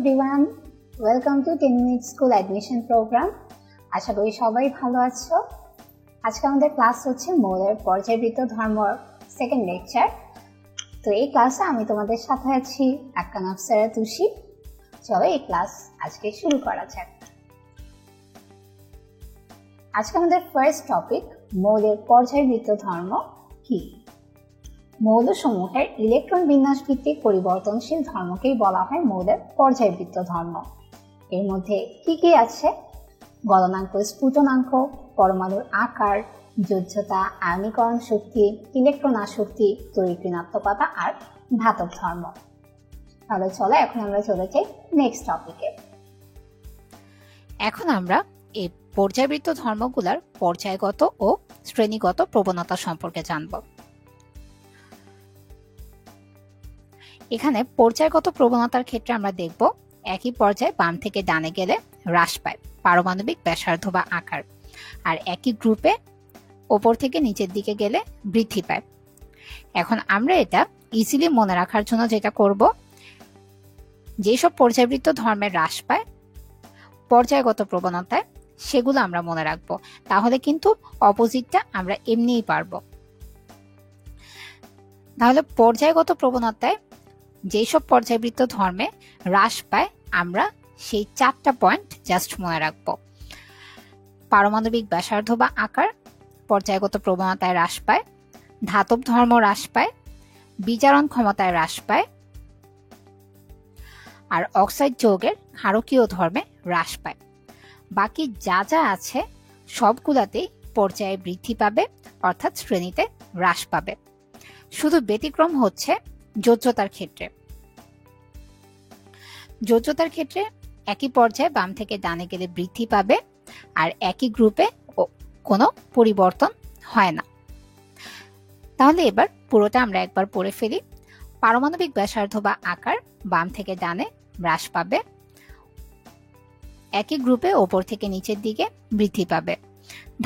everyone, welcome to 10 minute school admission program. আশা করি সবাই ভালো আছো। আজকে আমাদের ক্লাস হচ্ছে মৌলের পর্যায়বৃত্ত ধর্ম সেকেন্ড লেকচার। তো এই ক্লাসে আমি তোমাদের সাথে আছি আক্কান আফসারা তুষি। চলো এই ক্লাস আজকে শুরু করা যাক। আজকে আমাদের ফার্স্ট টপিক মৌলের পর্যায়বৃত্ত ধর্ম কি। মৌলসমূহের ইলেকট্রন বিন্যাস ভিত্তিক পরিবর্তনশীল ধর্মকেই বলা হয় মৌলের পর্যায়বৃত্ত ধর্ম। এর মধ্যে কি কি আছে? গলনাঙ্ক, স্ফুটনাঙ্ক, পরমাণুর আকার, যোজ্যতা, আয়নীকরণ শক্তি, ইলেকট্রন আসক্তি, তড়িৎ ঋণাত্মকতা আর ধাতব ধর্ম। তাহলে চলো এখন আমরা চলে যাই নেক্সট টপিকে। এখন আমরা এই পর্যায়বৃত্ত ধর্মগুলোর পর্যায়গত ও শ্রেণীগত প্রবণতা সম্পর্কে জানব। এখানে পর্যায়গত প্রবণতার ক্ষেত্রে আমরা দেখব একই পর্যায়ে বাম থেকে ডানে গেলে হ্রাস পায় পারমাণবিক ব্যাসার্ধ বা আকার, আর একই গ্রুপে ওপর থেকে নিচের দিকে গেলে বৃদ্ধি পায়। এখন আমরা এটা ইজিলি মনে রাখার জন্য যেটা করব, যেসব পর্যায়বৃত্ত ধর্মের হ্রাস পায় পর্যায়গত প্রবণতায় সেগুলো আমরা মনে রাখবো, তাহলে কিন্তু অপোজিটটা আমরা এমনিই পারবো। তাহলে পর্যায়গত প্রবণতায় যেসব পর্যায়বৃত্ত ধর্মে হ্রাস পায় আমরা সেই 4টা পয়েন্ট জাস্ট মনে রাখবো। পারমাণবিক ব্যাসার্ধ বা আকার পর্যায়গত প্রবণতায় হ্রাস পায়, ধাতব ধর্ম হ্রাস পায়, বিজারণ ক্ষমতায় হ্রাস পায়, আর অক্সাইড যৌগের ক্ষারকীয় ধর্মে হ্রাস পায়। বাকি যা যা আছে সবগুলাতেই পর্যায়ে বৃদ্ধি পাবে, অর্থাৎ শ্রেণীতে হ্রাস পাবে। শুধু ব্যতিক্রম হচ্ছে যোজ্যতার ক্ষেত্রে। যোজ্যতার ক্ষেত্রে একই পর্যায়ে বাম থেকে ডানে গেলে বৃদ্ধি পাবে, আর একই গ্রুপে কোনো পরিবর্তন হয় না। তাহলে এবার পুরোটা আমরা একবার পড়ে ফেলি। পারমাণবিক ব্যাসার্ধ বা আকার বাম থেকে ডানে হ্রাস পাবে, একই গ্রুপে ওপর থেকে নিচের দিকে বৃদ্ধি পাবে।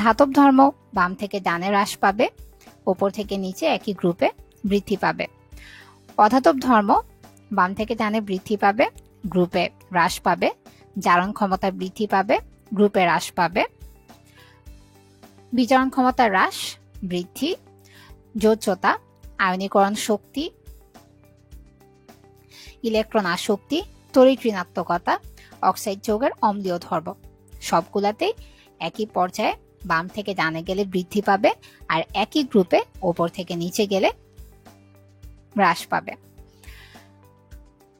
ধাতব ধর্ম বাম থেকে ডানে হ্রাস পাবে, ওপর থেকে নিচে একই গ্রুপে বৃদ্ধি পাবে। অধাতব ধর্ম বাম থেকে ডানে বৃদ্ধি পাবে, গ্রুপে হ্রাস পাবে। জারণ ক্ষমতা বৃদ্ধি পাবে, গ্রুপে হ্রাস পাবে। বিজারণ ক্ষমতা হ্রাস, বৃদ্ধি। যোজ্যতা, আয়নীকরণ শক্তি, ইলেকট্রন আসক্তি, তড়িৎ ঋণাত্মকতা, অক্সাইড যৌগের অম্লীয় ধর্ম সবগুলাতেই একই পর্যায়ে বাম থেকে ডানে গেলে বৃদ্ধি পাবে, আর একই গ্রুপে ওপর থেকে নিচে গেলে হ্রাস পাবে।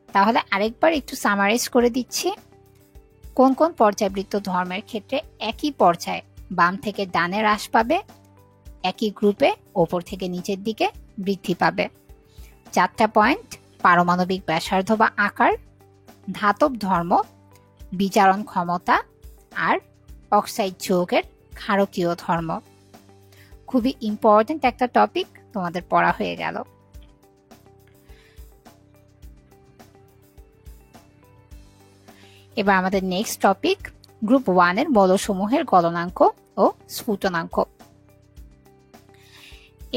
তাহলে আরেকবার একটু সামারাইজ করে দিচ্ছি, কোন কোন পর্যায়বৃত্ত ধর্মের ক্ষেত্রে একই পর্যায়ে বাম থেকে ডানে হ্রাস পাবে, একই গ্রুপে ওপর থেকে নিচের দিকে বৃদ্ধি পাবে। 4টা পয়েন্ট: পারমাণবিক ব্যাসার্ধ বা আকার, ধাতব ধর্ম, বিজারণ ক্ষমতা, আর অক্সাইড যৌগের ক্ষারকীয় ধর্ম। খুবই ইম্পর্টেন্ট একটা টপিক, তোমাদের পড়া হয়ে গেল। এবার আমাদের নেক্সট টপিক গ্রুপ 1 এর মৌলসমূহের গলনাঙ্ক ও স্ফুটনাঙ্ক।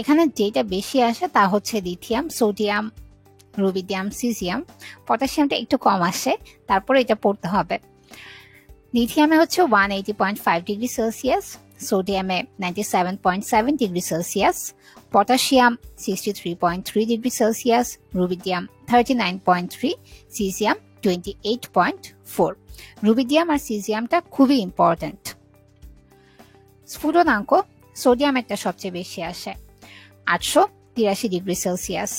এখানে যেটা বেশি আসে তা হচ্ছে লিথিয়াম, সোডিয়াম, রুবিডিয়াম, সিজিয়াম। পটাশিয়ামটা একটু কম আসে, তারপরে এটা পড়তে হবে। লিথিয়ামে হচ্ছে 180.5 ডিগ্রি সেলসিয়াস, সোডিয়ামে 97.7 degree Celsius, potassium 63.3 degree Celsius, rubidium 39.3, caesium 28.4। Rubidium আর সিজিয়ামটা খুবই ইম্পর্টেন্ট। স্ফুটনাঙ্ক সোডিয়ামেরটা সবচেয়ে বেশি আসে, 883 ডিগ্রি সেলসিয়াস।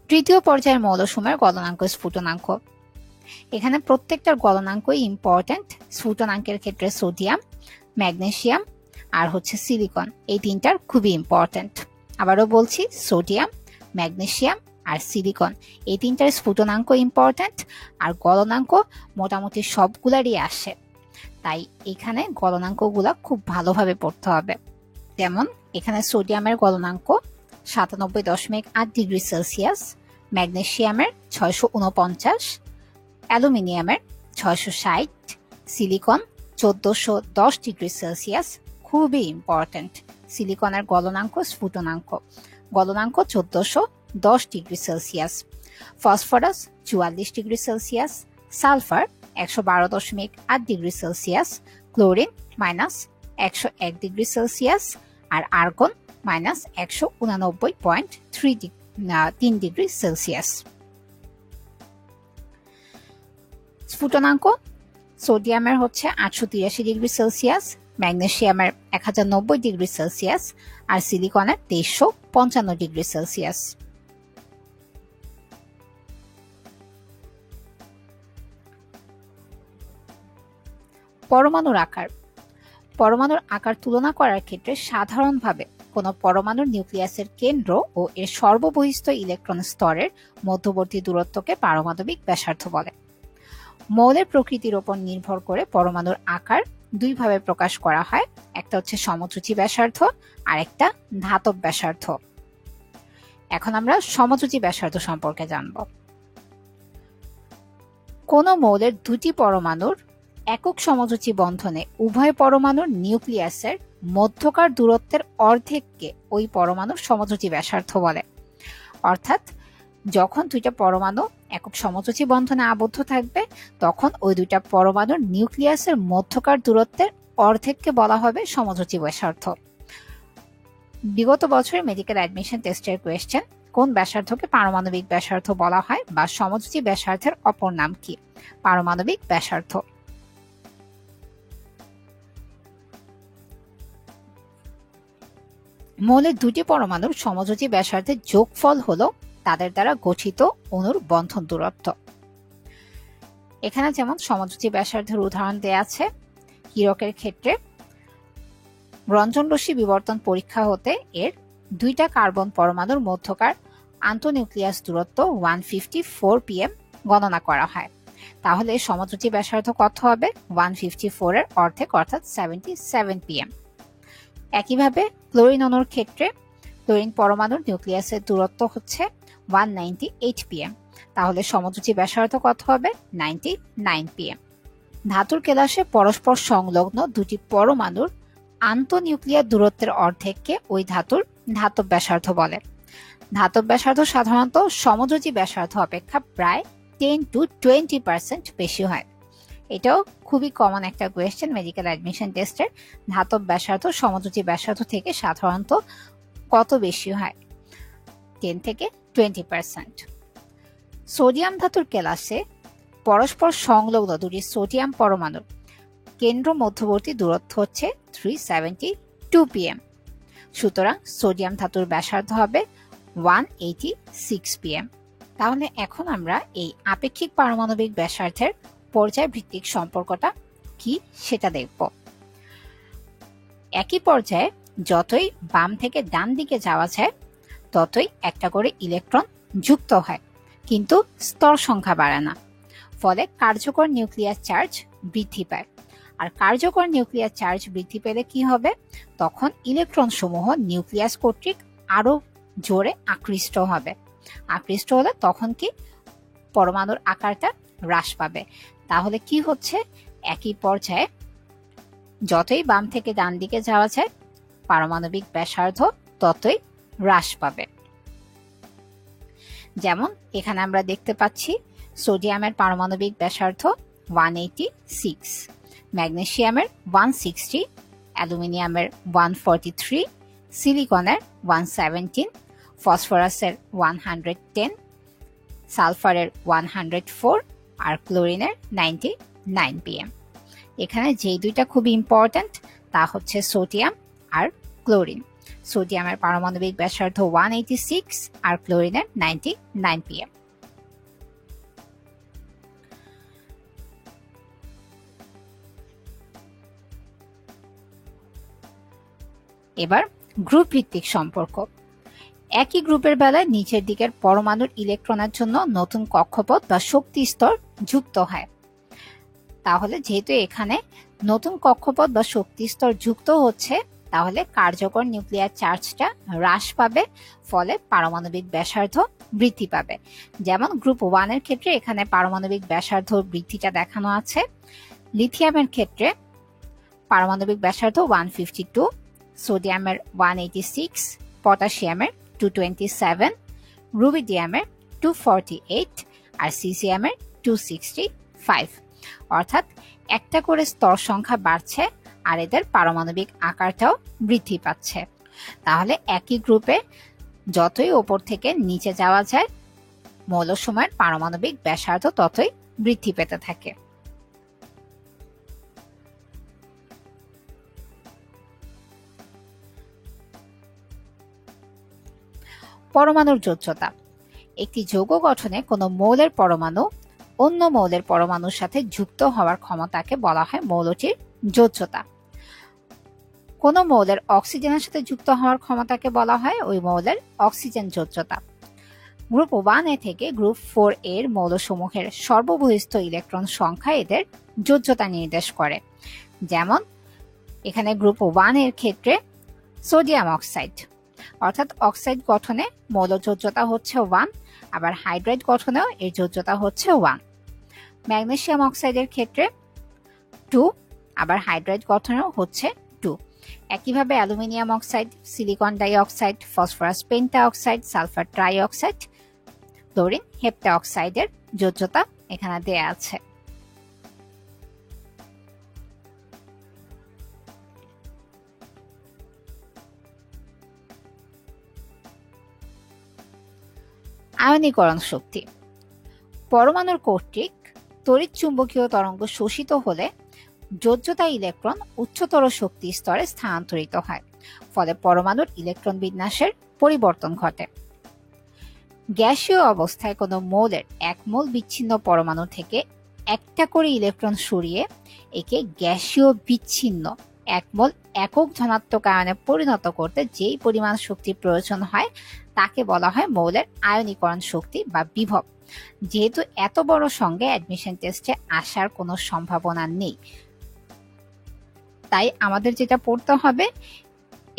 তৃতীয় পর্যায়ের মৌলসমূহের গলনাঙ্ক, স্ফুটনাঙ্ক। এখানে প্রত্যেকটার গলনাঙ্কই ইম্পর্টেন্ট। স্ফুটনাঙ্কের ক্ষেত্রে সোডিয়াম, ম্যাগনেসিয়াম আর হচ্ছে সিলিকন, এই তিনটার খুবই ইম্পর্টেন্ট। আবারও বলছি, সোডিয়াম, ম্যাগনেসিয়াম আর সিলিকন, এই তিনটার স্ফুটনাঙ্ক ইম্পর্টেন্ট, আর গলনাঙ্ক মোটামুটি সবগুলারই আসে। তাই এখানে গলনাঙ্কগুলা খুব ভালোভাবে পড়তে হবে। যেমন এখানে সোডিয়ামের গলনাঙ্ক 97.8 ডিগ্রি সেলসিয়াস, ম্যাগনেসিয়ামের 649, অ্যালুমিনিয়ামের 660, সিলিকন 1410 ডিগ্রি সেলসিয়াস। খুবই ইম্পর্টেন্ট সিলিকনের গলনাঙ্ক, স্ফুটনাঙ্ক। গলনাঙ্ক 1410 degree Celsius. Phosphorus -44°C, sulphur 112.8°C, chlorine -101°C, আর আর্গন -189.3°C। স্ফুটনাঙ্ক সোডিয়ামের হচ্ছে 883°C, ম্যাগনেসিয়ামের 1090°C, আর সিলিকনের 2355°C। পরমাণুর আকার তুলনা করার ক্ষেত্রে সাধারণভাবে কোনো পরমাণুর নিউক্লিয়াসের কেন্দ্র ও এর সর্ববহিস্থ ইলেকট্রন স্তরের মধ্যবর্তী দূরত্বকে পারমাণবিক ব্যাসার্ধ বলে। মৌলের প্রকৃতির উপর নির্ভর করে পরমাণুর আকার দুইভাবে প্রকাশ করা হয়, একটা হচ্ছে সমযোজী ব্যাসার্ধ আর একটা ধাতব ব্যাসার্ধ। এখন আমরা সমযোজী ব্যাসার্ধ সম্পর্কে জানব। কোন মৌলের দুটি পরমাণুর একক সমযোজী বন্ধনে উভয় পরমাণুর নিউক্লিয়াসের মধ্যকার দূরত্বের অর্ধেককে ওই পরমাণুর সমযোজী ব্যাসার্ধ বলে। অর্থাৎ যখন দুইটা পরমাণু একক সমযোজী বন্ধনে আবদ্ধ থাকবে তখন ওই দুইটা পরমাণুর নিউক্লিয়াসের মধ্যকার দূরত্বের অর্ধেককে বলা হবে সমযোজী ব্যাসার্ধ। বিগত বছরের মেডিকেল অ্যাডমিশন টেস্টের কোয়েশ্চেন, কোন ব্যাসার্ধকে পারমাণবিক ব্যাসার্ধ বলা হয় বা সমযোজী ব্যাসার্ধের অপর নাম কি? পারমাণবিক ব্যাসার্ধ। মৌলের দুটি পরমাণুর সমযোজী ব্যাসার্ধের যোগফল হলো তাদের দ্বারা গঠিত অণুর বন্ধন দূরত্ব। এখানে যেমন সমযোজী ব্যাসার্ধের উদাহরণ দেয়া আছে। হীরকের ক্ষেত্রে রঞ্জন রশ্মি বিবর্তন পরীক্ষা হতে এর দুইটা কার্বন পরমাণুর মধ্যকার আন্তঃনিউক্লিয়াস দূরত্ব 154 pm গণনা করা হয়। তাহলে সমযোজী ব্যাসার্ধ কত হবে? 154 এর অর্ধেক অর্থাৎ 77 pm। একইভাবে ক্লোরিন অণুর ক্ষেত্রে ক্লোরিন পরমাণুর নিউক্লিয়াসের দূরত্ব হচ্ছে 198 pm। তাহলে সমযোজী ব্যাসার্ধ কত হবে? 99 pm। ধাতুর কেলাসে পরস্পর সংলগ্ন দুটি পরমাণুর আন্তঃনিউক্লিয়ার দূরত্বের অর্ধেককে ওই ধাতুর ধাতব ব্যাসার্ধ বলে। ধাতব ব্যাসার্ধ সাধারণত সমযোজী ব্যাসার্ধ অপেক্ষা প্রায় 10 to 20% বেশি হয়। এটাও খুবই কমন একটা কোয়েশ্চেন মেডিকেল অ্যাডমিশন টেস্টের। ধাতব ব্যাসার্ধ সমযোজী ব্যাসার্ধ থেকে সাধারণত কত বেশি হয়? 10 থেকে 20%। সোডিয়াম ধাতুর কেলাসে পরস্পর সংলগ্ন দুটি সোডিয়াম পরমাণুর কেন্দ্র মধ্যবর্তী দূরত্ব হচ্ছে 372 pm। সুতরাং সোডিয়াম ধাতুর ব্যাসার্ধ হবে 186 pm। তাহলে এখন আমরা এই আপেক্ষিক পারমাণবিক ব্যাসার্ধের পর্যায় ভিত্তিক সম্পর্কটা কি সেটা দেখব। একই পর্যায়ে যতই বাম থেকে ডান দিকে যাওয়া যায় ততই একটা করে ইলেকট্রন যুক্ত হয়, কিন্তু স্তর সংখ্যা বাড়ে না। ফলে কার্যকর নিউক্লিয়ার চার্জ বৃদ্ধি পায়। আর কার্যকর নিউক্লিয়ার চার্জ বৃদ্ধি পেলে কি হবে? তখন ইলেকট্রন সমূহ নিউক্লিয়াস কর্তৃক আরো জোরে আকৃষ্ট হবে। আকৃষ্ট হলে তখন কি পরমাণুর আকারটা হ্রাস পাবে। তাহলে কি হচ্ছে? একই পর্যায়ে যতই বাম থেকে ডান দিকে যাওয়া যায় পারমাণবিক ব্যাসার্ধ ততই হ্রাস পাবে। যেমন এখানে আমরা দেখতে পাচ্ছি সোডিয়ামের পারমাণবিক ব্যাসার্ধ 186, ম্যাগনেসিয়ামের 160, অ্যালুমিনিয়ামের 143, সিলিকনের 117, ফসফরাসের 110, সালফারের 104 আর ক্লোরিনের 99 pm। এখানে যেই দুইটা খুব ইম্পর্ট্যান্ট তা হচ্ছে সোডিয়াম আর ক্লোরিন। সোডিয়ামের পারমাণবিক ব্যাসার্ধ 186 আর ক্লোরিনের 99 pm। এবার গ্রুপ ভিত্তিক সম্পর্ক। একই গ্রুপের বেলায় নিচের দিকের পরমাণুর ইলেকট্রনের জন্য নতুন কক্ষপথ বা শক্তি স্তর যুক্ত হয়। তাহলে যেহেতু এখানে নতুন কক্ষপথ বা শক্তি স্তর যুক্ত হচ্ছে তাহলে কার্যকর নিউক্লিয়ার চার্জটা হ্রাস পাবে, ফলে পারমাণবিক ব্যাসার্ধ বৃদ্ধি পাবে। যেমন গ্রুপ 1 এর ক্ষেত্রে এখানে পারমাণবিক ব্যাসার্ধ বৃদ্ধিটা দেখানো আছে। লিথিয়ামের ক্ষেত্রে পারমাণবিক ব্যাসার্ধ 152, সোডিয়ামের 186, পটাশিয়ামের 227, রুবিডিয়ামের 248 আর সিসিএমের 265। অর্থাৎ একটা করে স্তর সংখ্যা বাড়ছে আর এদের পারমাণবিক আকারটাও বৃদ্ধি পাচ্ছে। তাহলে একই গ্রুপে যতই ওপর থেকে নিচে যাওয়া যায় মৌলসমূহের পারমাণবিক ব্যাসার্ধ ততই বৃদ্ধি পেতে থাকে। পরমাণুর যোজ্যতা। একটি যৌগ গঠনে কোনো মৌলের পরমাণু অন্য মৌলের পরমাণুর সাথে যুক্ত হওয়ার ক্ষমতাকে বলা হয় মৌলটির যোজ্যতা। কোনো মৌলের অক্সিজেনের সাথে যুক্ত হওয়ার ক্ষমতাকে বলা হয় ওই মৌলের অক্সিজেন যোজ্যতা। গ্রুপ 1A থেকে গ্রুপ 4A এর মৌলসমূহের সর্ববহিস্থ ইলেকট্রন সংখ্যা এদের যোজ্যতা নির্দেশ করে। যেমন এখানে গ্রুপ 1 এর ক্ষেত্রে সোডিয়াম অক্সাইড, অর্থাৎ অক্সাইড গঠনে মৌল যোজ্যতা হচ্ছে 1, আবার হাইড্রাইড গঠনেও এর যোজ্যতা হচ্ছে 1। ম্যাগনেসিয়াম অক্সাইডের ক্ষেত্রে 2, আবার হাইড্রাইড গঠনেও হচ্ছে 2। একইভাবে aluminium oxide, silicon dioxide, phosphorus pentoxide, sulphur trioxide, chlorine hepta অক্সাইডের যোজ্যতা এখানে দেয়া আছে। আয়নীকরণ শক্তি। পরমাণুর কর্তৃক তড়িৎ চুম্বকীয় তরঙ্গ শোষিত হলে যোজ্যতা ইলেকট্রন উচ্চতর শক্তি স্তরে স্থানান্তরিত হয়, ফলে পরমাণুর ইলেকট্রন বিন্যাসের পরিবর্তন ঘটে। গ্যাসীয় অবস্থায় কোনো মৌলের এক মোল বিচ্ছিন্ন পরমাণু থেকে একটা করে ইলেকট্রন সরিয়ে একে গ্যাসীয় বিচ্ছিন্ন এক মোল একক ধনাত্মক আয়নে পরিণত করতে যেই পরিমাণ শক্তির প্রয়োজন হয় তাকে বলা হয় মৌলের আয়নীকরণ শক্তি বা বিভব। যেহেতু এত বড় সঙ্গে অ্যাডমিশন টেস্টে আসার কোনো সম্ভাবনা নেই, তাই আমাদের যেটা পড়তে হবে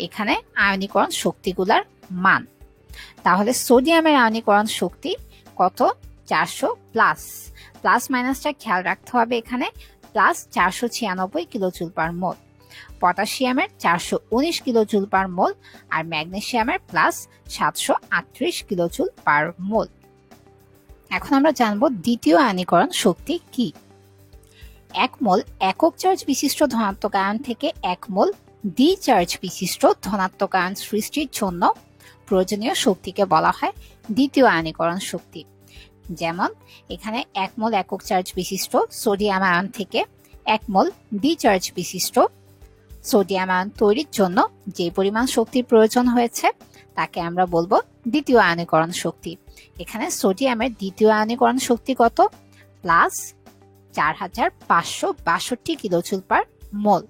এখানে আয়নীকরণ শক্তিগুলার মান। তাহলে সোডিয়ামের আয়নীকরণ শক্তি কত? 400 প্লাস, প্লাস মাইনাসটা খেয়াল রাখতে হবে, এখানে প্লাস 496 কিলোজুল পার মোল। পটাশিয়ামের 419 কিলোজুল পার মোল আর ম্যাগনেসিয়ামের প্লাস 738 কিলোজুল পার মোল। এখন আমরা জানবো দ্বিতীয় আয়নীকরণ শক্তি কি। এক মোল একক চার্জ বিশিষ্ট ধনাত্মক আয়ন থেকে এক মোল দ্বি চার্জ বিশিষ্ট ধনাত্মক আয়ন সৃষ্টির জন্য প্রয়োজনীয় শক্তিকে বলা হয় দ্বিতীয় আয়নীকরণ শক্তি। যেমন এখানে এক মোল একক চার্জ বিশিষ্ট সোডিয়াম আয়ন থেকে এক মোল দ্বি চার্জ বিশিষ্ট সোডিয়াম আয়ন তৈরির জন্য যে পরিমাণ শক্তির প্রয়োজন হয়েছে তাকে আমরা বলবো দ্বিতীয় আয়নীকরণ শক্তি। এখানে সোডিয়ামের দ্বিতীয় আয়নীকরণ শক্তি কত? প্লাস 4562 কিলোজুল পার মোল।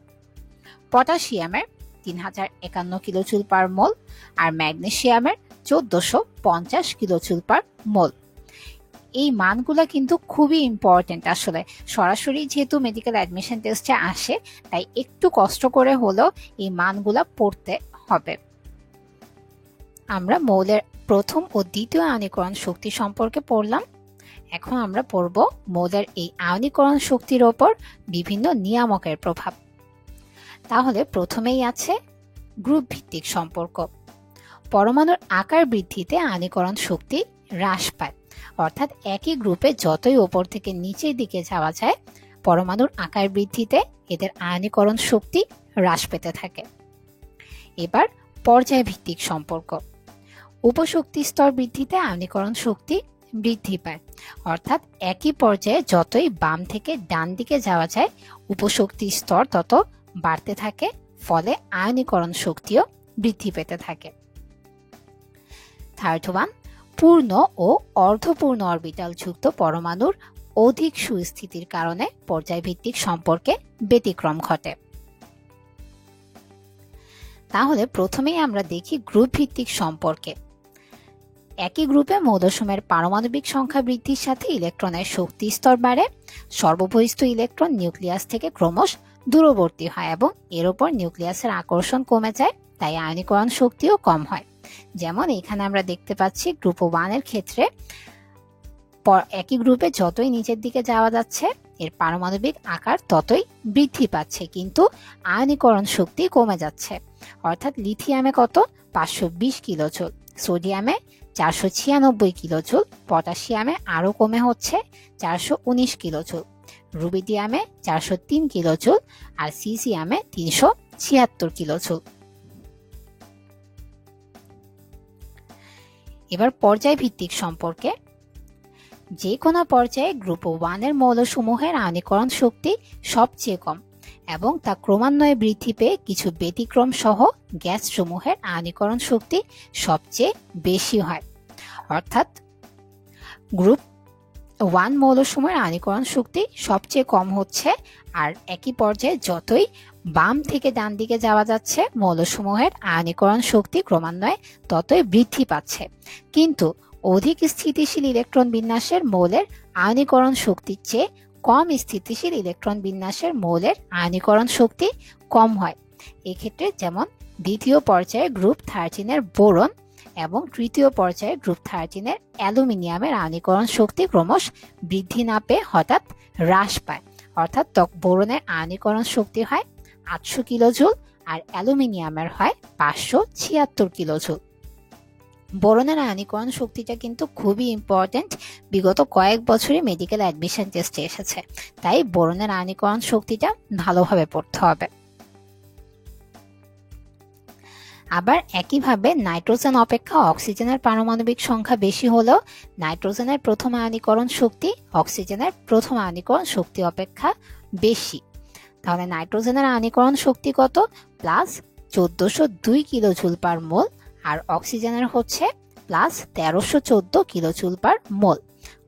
পটাশিয়ামের 3051 কিলোজুল পার মোল আর ম্যাগনেসিয়ামের 1450 কিলোজুল পার মোল। এই মানগুলা কিন্তু খুবই ইম্পর্টেন্ট। আসলে সরাসরি যেহেতু মেডিকেল অ্যাডমিশন টেস্টে আসে তাই একটু কষ্ট করে হলেও এই মানগুলা পড়তে হবে। আমরা মৌলের প্রথম ও দ্বিতীয় আয়নীকরণ শক্তি সম্পর্কে পড়লাম। এখন আমরা পড়ব মৌলের এই আয়নীকরণ শক্তির ওপর বিভিন্ন নিয়ামকের প্রভাব। তাহলে প্রথমেই আছে গ্রুপ ভিত্তিক সম্পর্ক। পরমাণুর আকার বৃদ্ধিতে আয়নীকরণ শক্তি হ্রাস পায়, অর্থাৎ একই গ্রুপে যতই ওপর থেকে নিচের দিকে যাওয়া যায় পরমাণুর আকার বৃদ্ধিতে এদের আয়নীকরণ শক্তি হ্রাস পেতে থাকে। এবার পর্যায় ভিত্তিক সম্পর্ক। উপশক্তি স্তর বৃদ্ধিতে আয়নীকরণ শক্তি বৃদ্ধি পায়, অর্থাৎ একই পর্যায়ে যতই বাম থেকে ডান দিকে যাওয়া যায় উপশক্তি স্তর তত বাড়তে থাকে, ফলে আয়নীকরণ শক্তিও বৃদ্ধি পেতে থাকে। থার্ড ওয়ান, পূর্ণ ও অর্ধপূর্ণ অরবিটাল যুক্ত পরমাণুর অধিক সুস্থিতির কারণে পর্যায়ভিত্তিক সম্পর্কে ব্যতিক্রম ঘটে। তাহলে প্রথমেই আমরা দেখি গ্রুপ ভিত্তিক সম্পর্কে। একই গ্রুপে মৌলসমূহের পারমাণবিক সংখ্যা বৃদ্ধির সাথে ইলেকট্রনের শক্তি স্তর বাড়ে, সর্ববহিস্থ ইলেকট্রন নিউক্লিয়াস থেকে ক্রমশ দূরবর্তী হয় এবং এর উপর নিউক্লিয়াসের আকর্ষণ কমে যায়, তাই আয়নীকরণ শক্তিও কম হয়। যেমন এখানে আমরা দেখতে পাচ্ছি গ্রুপ 1 এর ক্ষেত্রে একই গ্রুপে যতই নিচের দিকে যাওয়া যাচ্ছে এর পারমাণবিক আকার ততই বৃদ্ধি পাচ্ছে, কিন্তু আয়নীকরণ শক্তি কমে যাচ্ছে। অর্থাৎ লিথিয়ামে কত? 520 কিলোজুল, সোডিয়ামে 496 কিলোজুল, পটাশিয়ামে আরো কমে হচ্ছে 419 কিলোজুল, রুবিডিয়ামে 403 কিলোজুল আর সিজিয়ামে 376 কিলোজুল। এবার পর্যায় ভিত্তিক সম্পর্কে, যে কোনো পর্যায়ে গ্রুপ 1 এর মৌলসমূহের আয়নীকরণ শক্তি সবচেয়ে কম এবং তা ক্রমান্বয়ে বৃদ্ধি পেয়ে কিছু ব্যতিক্রম সহ গ্যাস সমূহের আয়নীকরণ শক্তি সবচেয়ে বেশি হয়। অর্থাৎ গ্রুপ 1 মৌলসমূহের আয়নীকরণ শক্তি সবচেয়ে কম হচ্ছে, আর একই পর্যায়ে যতই বাম থেকে ডান দিকে যাওয়া যাচ্ছে মৌলসমূহের আয়নীকরণ শক্তি ক্রমান্বয়ে ততই বৃদ্ধি পাচ্ছে। কিন্তু অধিক স্থিতিশীল ইলেকট্রন বিন্যাসের মৌলের আয়নীকরণ শক্তির চেয়ে কম স্থিতিশীল ইলেকট্রন বিন্যাসের মৌলের আয়নীকরণ শক্তি কম হয়। এক্ষেত্রে যেমন দ্বিতীয় পর্যায়ে গ্রুপ 13 এর বোরন এবং তৃতীয় পর্যায়ে গ্রুপ 13 এর অ্যালুমিনিয়ামের আয়নীকরণ শক্তি ক্রমশ বৃদ্ধি না পেয়ে হঠাৎ হ্রাস পায়। অর্থাৎ বোরনের আয়নীকরণ শক্তি হয় 800 কিলোজুল আর অ্যালুমিনিয়ামের হয় 576 কিলোজুল। বোরনের আয়নীকরণ শক্তিটা কিন্তু খুবই ইম্পর্টেন্ট, বিগত কয়েক বছরে মেডিকেল অ্যাডমিশন টেস্টে এসেছে, তাই বোরনের আয়নীকরণ শক্তিটা ভালোভাবে পড়তে হবে। আবার একইভাবে নাইট্রোজেন অপেক্ষা অক্সিজেনের পারমাণবিক সংখ্যা বেশি হলেও নাইট্রোজেনের প্রথম আয়নীকরণ শক্তি অক্সিজেনের প্রথম আয়নীকরণ শক্তি অপেক্ষা বেশি। তাহলে নাইট্রোজেনের আয়নীকরণ শক্তি কত? প্লাস 1402 কিলোজুল পার মোল, আর অক্সিজেনের হচ্ছে প্লাস 1314 কিলোজুল পার মোল।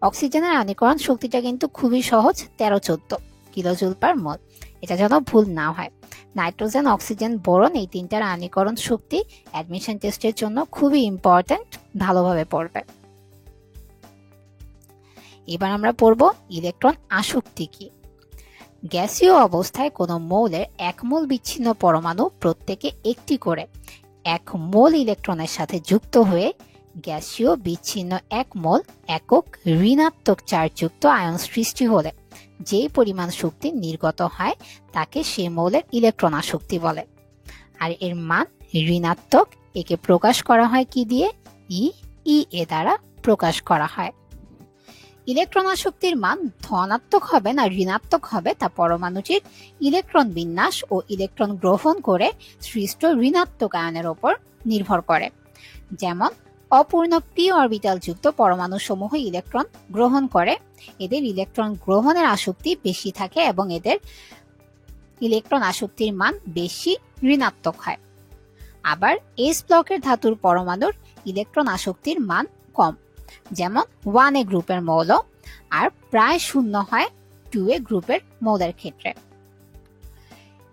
অক্সিজেনের আয়নীকরণ শক্তিটা কিন্তু খুবই সহজ, 1314 কিলোজুল পার মোল, এটা যেন ভুল না হয়। নাইট্রোজেন, অক্সিজেন, বোরন এই তিনটার আয়নীকরণ শক্তি অ্যাডমিশন টেস্টের জন্য খুবই ইম্পর্টেন্ট, ভালোভাবে পড়বে। এবার আমরা পড়ব ইলেকট্রন আসক্তি কি। গ্যাসীয় অবস্থায় কোনো মৌলের এক মোল বিচ্ছিন্ন পরমাণু প্রত্যেকে একটি করে 1 মোল ইলেকট্রনের সাথে যুক্ত হয়ে গ্যাসীয় বিচ্ছিন্ন 1 মোল একক ঋণাত্মক চার্জযুক্ত আয়ন সৃষ্টি হলে যে পরিমাণ শক্তি নির্গত হয় তাকে সে মৌলের ইলেকট্রন আসক্তি বলে। আর এর মান ঋণাত্মক, একে প্রকাশ করা হয় কি দিয়ে? ই এ দ্বারা প্রকাশ করা হয়। ইলেকট্রন আসক্তির মান ধনাত্মক হবে না ঋণাত্মক হবে তা পরমাণুটির ইলেকট্রন বিন্যাস ও ইলেকট্রন গ্রহণ করে সৃষ্ট ঋণাত্মক আয়নের উপর নির্ভর করে। যেমন অপূর্ণ পি অরবিটাল যুক্ত পরমাণু সমূহ ইলেকট্রন গ্রহণ করে, এদের ইলেকট্রন গ্রহণের আসক্তি বেশি থাকে এবং এদের ইলেকট্রন আসক্তির মান বেশি ঋণাত্মক হয়। আবার এস ব্লকের ধাতুর পরমাণুর ইলেকট্রন আসক্তির মান কম, যেমন 1A গ্রুপের মৌল, আর প্রায় শূন্য হয় 2A গ্রুপের মৌলের ক্ষেত্রে।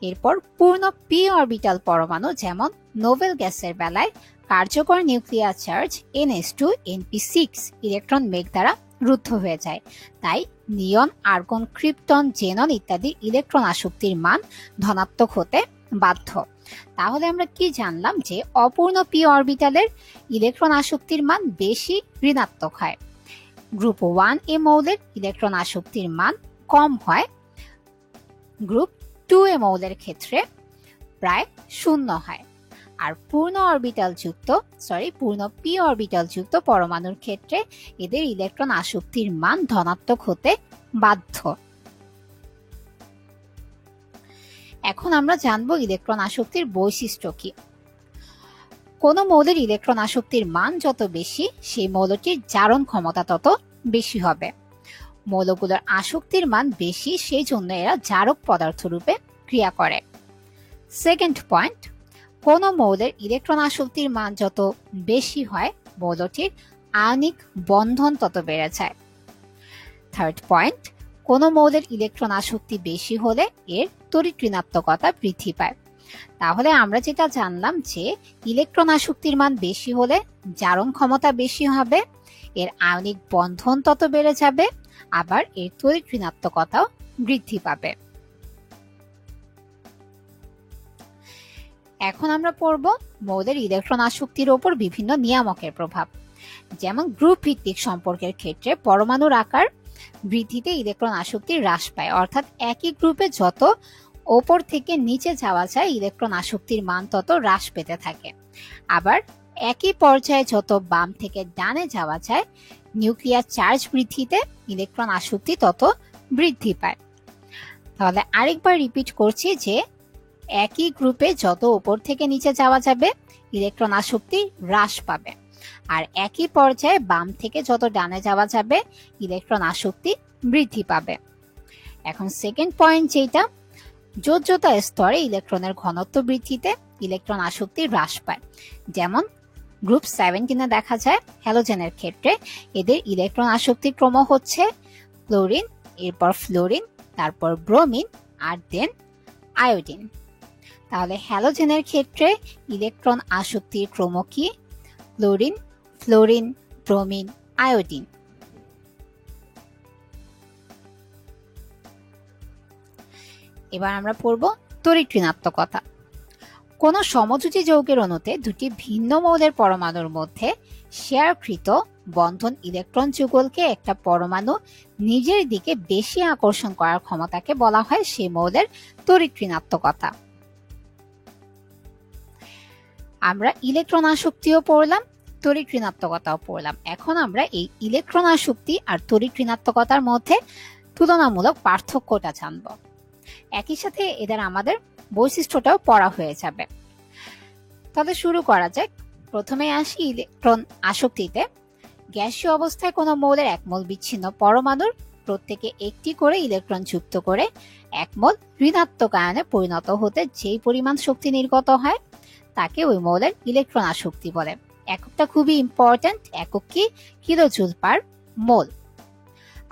এরপর পূর্ণ পি অরবিটাল পরমাণু যেমন নোবেল গ্যাসের বেলায় কার্যকর nuclear charge NH2 NP6 electron মেঘ দ্বারা রুদ্ধ হয়ে যায়, তাই নিয়ন, আর্গন, ক্রিপ্টন, জেনন ইত্যাদি ইলেকট্রন আসক্তির মান ধনাত্মক হতে বাধ্য। তাহলে আমরা কি জানলাম? যে অপূর্ণ পি অরবিটালের ইলেকট্রন আসক্তির মান বেশি ঋণাত্মক হয়, গ্রুপ 1A মৌলের ইলেকট্রন আসক্তির মান কম হয়, গ্রুপ 2A মৌলের ক্ষেত্রে প্রায় শূন্য হয়, আর পূর্ণ পি অরবিটাল যুক্ত পরমাণুর ক্ষেত্রে এদের ইলেকট্রন আসক্তির মান ধনাত্মক হতে বাধ্য। এখন আমরা জানবো ইলেকট্রন আসক্তির বৈশিষ্ট্য কি। কোন মৌলের ইলেকট্রন আসক্তির মান যত বেশি সেই মৌলটির জারণ ক্ষমতা তত বেশি হবে। মৌলগুলোর আসক্তির মান বেশি, সেই জন্য এরা জারক পদার্থ রূপে ক্রিয়া করে। সেকেন্ড পয়েন্ট, কোন মৌলের ইলেকট্রন আসক্তির মান যত বেশি হয় মৌলটির আয়নিক বন্ধন তত বেড়ে যায়। থার্ড পয়েন্ট, কোন মৌলের ইলেকট্রন আসক্তি বেশি হলে এর তড়িৎ ঋণাত্মকতা বৃদ্ধি পায়। তাহলে আমরা যেটা জানলাম যে ইলেকট্রন আসক্তির মান বেশি হলে জারণ ক্ষমতা বেশি হবে, এর আয়নিক বন্ধন তত বেড়ে যাবে, আবার এর তড়িৎ ঋণাত্মকতাও বৃদ্ধি পাবে। এখন আমরা পড়ব মৌলের ইলেকট্রন আসক্তির ওপর বিভিন্ন নিয়ামকের প্রভাব। যেমন গ্রুপ ভিত্তিক সম্পর্কের ক্ষেত্রে পরমাণুর আকার বৃদ্ধিতে ইলেকট্রন আসক্তি হ্রাস পায়, অর্থাৎ একই গ্রুপে যত ওপর থেকে নিচে যাওয়া যায় ইলেকট্রন আসক্তির মান তত হ্রাস পেতে থাকে। আবার একই পর্যায়ে যত বাম থেকে ডানে যাওয়া যায়, নিউক্লিয়ার চার্জ বৃদ্ধিতে ইলেকট্রন আসক্তি তত বৃদ্ধি পায়। তাহলে আরেকবার রিপিট করছি যে একই গ্রুপে যত উপর থেকে নিচে যাওয়া যাবে, ইলেকট্রন আসক্তি হ্রাস পাবে, আর একই পর্যায়ে বাম থেকে যত ডানে যাওয়া যাবে, ইলেকট্রন আসক্তি বৃদ্ধি পাবে। এখন সেকেন্ড পয়েন্ট, যেটা যোজ্যতা স্তরে ইলেকট্রনের ঘনত্ব বৃদ্ধিতে ইলেকট্রন আসক্তি হ্রাস পায়। যেমন গ্রুপ 17 দেখা যায় হ্যালোজেনের ক্ষেত্রে এদের ইলেকট্রন আসক্তির ক্রম হচ্ছে ক্লোরিন, এরপর ফ্লোরিন, তারপর ব্রোমিন, আর দেন আয়োডিন। তাহলে হ্যালোজেনের ক্ষেত্রে ইলেকট্রন আসক্তির ক্রম কি? Chlorine, fluorine, bromine, iodine. এবার আমরা পড়ব তড়িৎ ঋণাত্মকতা। কোন সমযোজী যৌগের অণুতে দুটি ভিন্ন মৌলের পরমাণুর মধ্যে শেয়ারকৃত বন্ধন ইলেকট্রন যুগলকে একটা পরমাণু নিজের দিকে বেশি আকর্ষণ করার ক্ষমতাকে বলা হয় সেই মৌলের তড়িৎ ঋণাত্মকতা। আমরা ইলেকট্রন আসক্তিও পড়লাম, তড়িৎ ঋণাত্মকতাও পড়লাম। এখন আমরা এই ইলেকট্রন আসক্তি আর তড়িৎ ঋণাত্মকতার মধ্যে তুলনামূলক পার্থক্যটা জানব। একই সাথে এদের আমাদের বৈশিষ্ট্যটাও পড়া হয়ে যাবে। তাহলে শুরু করা যাক। প্রথমে আসি ইলেকট্রন আসক্তিতে। গ্যাসীয় অবস্থায় কোনো মৌলের এক মোল বিচ্ছিন্ন পরমাণুর প্রত্যেকে একটি করে ইলেকট্রন যুক্ত করে এক মোল ঋণাত্মক আয়নে পরিণত হতে যেই পরিমাণ শক্তি নির্গত হয় তাকে ওই মৌলের ইলেকট্রন আসক্তি বলে। এককটা খুবই ইম্পর্ট্যান্ট, একক কি? কিলোজুল পার মোল।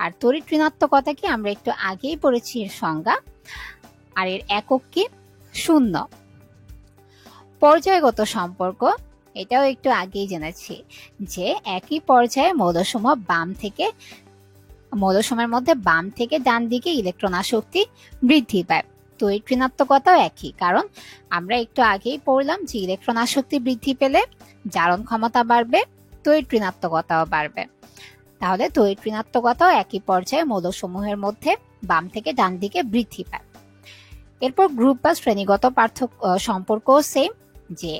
আর তড়িৎ ঋণাত্মকতা কি? আমরা একটু আগেই পড়েছি এর সংজ্ঞা, আর এর একক কি? শূন্য। পর্যায়গত সম্পর্ক, এটাও একটু আগেই জেনেছি যে একই পর্যায়ে মৌলসমূহের মধ্যে বাম থেকে ডান দিকে ইলেকট্রন আসক্তি বৃদ্ধি পায়। তড়িৎ ঋণাত্মকতাও একই, কারণ আমরা একটু আগেই পড়লাম যে ইলেকট্রন আসক্তি বৃদ্ধি পেলে জারণ ক্ষমতা বাড়বে, তড়িৎ ঋণাত্মকতাও বাড়বে। তাহলে তড়িৎ ঋণাত্মকতাও একই পর্যায়ে মৌলসমূহের মধ্যে বাম থেকে ডান দিকে বৃদ্ধি পায়। এরপর গ্রুপ বা শ্রেণীগত সম্পর্কও সেম, যে